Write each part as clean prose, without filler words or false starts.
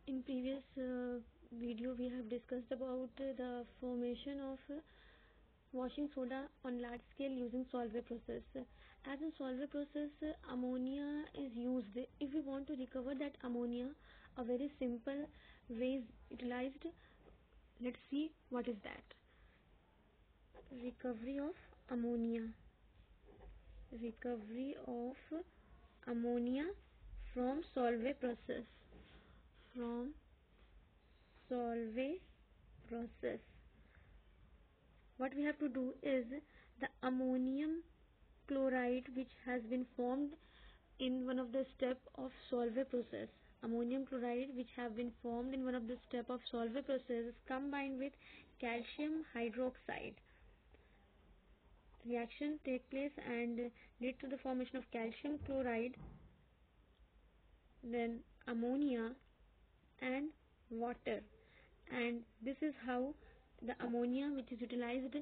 In previous video, we have discussed about the formation of washing soda on large scale using Solvay process. As in Solvay process, ammonia is used. If we want to recover that ammonia, a very simple way is utilized. Let's see what is that. Recovery of ammonia. Recovery of ammonia from Solvay process. From Solvay process. What we have to do is the ammonium chloride which has been formed in one of the step of Solvay process. Ammonium chloride which have been formed in one of the step of Solvay process is combined with calcium hydroxide. Reaction take place and lead to the formation of calcium chloride, then ammonia and water, and this is how the ammonia which is utilized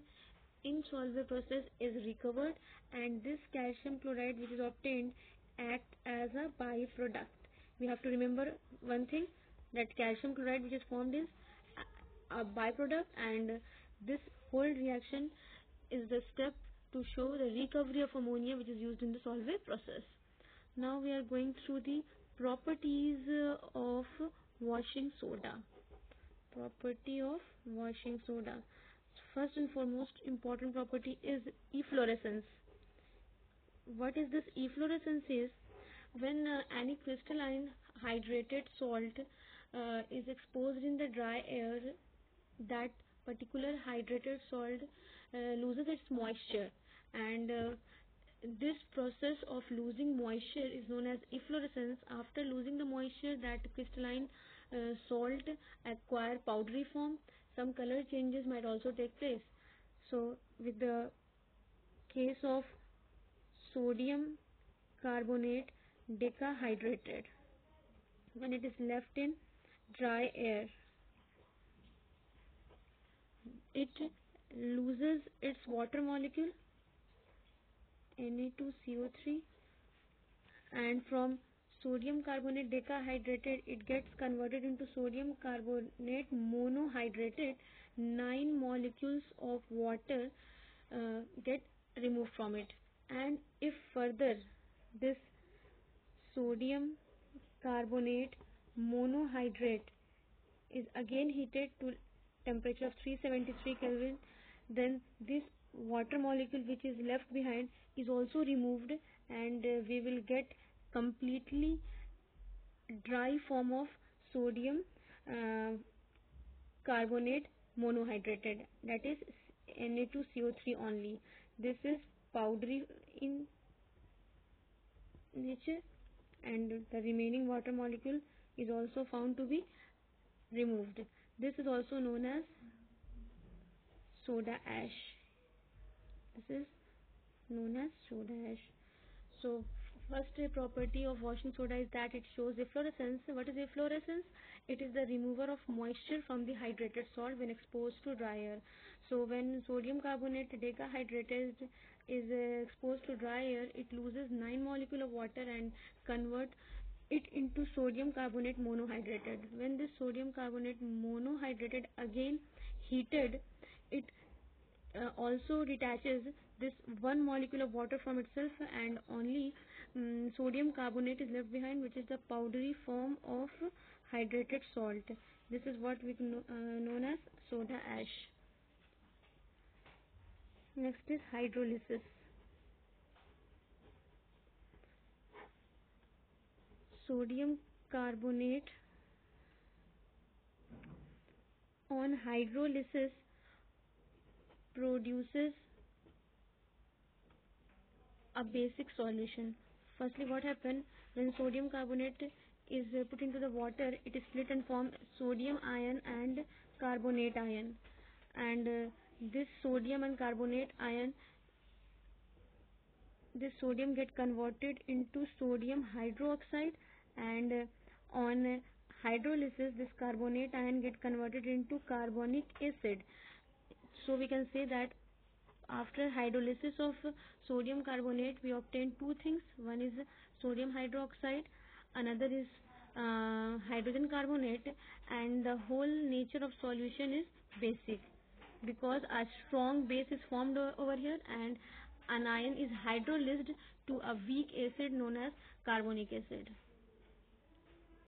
in Solvay process is recovered, and this calcium chloride which is obtained act as a byproduct. We have to remember one thing, that calcium chloride which is formed is a byproduct, and this whole reaction is the step to show the recovery of ammonia which is used in the Solvay process. Now we are going through the properties of washing soda. Property of washing soda. First and foremost important property is efflorescence. What is this efflorescence is when any crystalline hydrated salt is exposed in the dry air, that particular hydrated salt loses its moisture, and this process of losing moisture is known as efflorescence. After losing the moisture, that crystalline salt acquire powdery form. Some color changes might also take place. So with the case of sodium carbonate decahydrated, when it is left in dry air, it loses its water molecule Na2CO3, and from sodium carbonate decahydrated it gets converted into sodium carbonate monohydrated. 9 molecules of water get removed from it, and if further this sodium carbonate monohydrate is again heated to temperature of 373 Kelvin, then this water molecule which is left behind is also removed, and we will get completely dry form of sodium carbonate monohydrated, that is Na2CO3 only. This is powdery in nature, and the remaining water molecule is also found to be removed. This is also known as soda ash. This is known as soda ash. So first property of washing soda is that it shows efflorescence. What is efflorescence? It is the removal of moisture from the hydrated salt when exposed to dry air. So when sodium carbonate decahydrated is exposed to dry air, it loses 9 molecule of water and convert it into sodium carbonate monohydrated. When this sodium carbonate monohydrated again heated, it also detaches this 1 molecule of water from itself, and only sodium carbonate is left behind, which is the powdery form of hydrated salt. This is what we known as soda ash. Next is hydrolysis. Sodium carbonate on hydrolysis produces a basic solution. Firstly, what happens when sodium carbonate is put into the water, it is split and form sodium ion and carbonate ion, and this sodium and carbonate ion, this sodium get converted into sodium hydroxide, and on hydrolysis this carbonate ion get converted into carbonic acid. So we can say that after hydrolysis of sodium carbonate we obtain two things. One is sodium hydroxide, another is hydrogen carbonate, and the whole nature of solution is basic, because a strong base is formed over here, and an ion is hydrolyzed to a weak acid known as carbonic acid.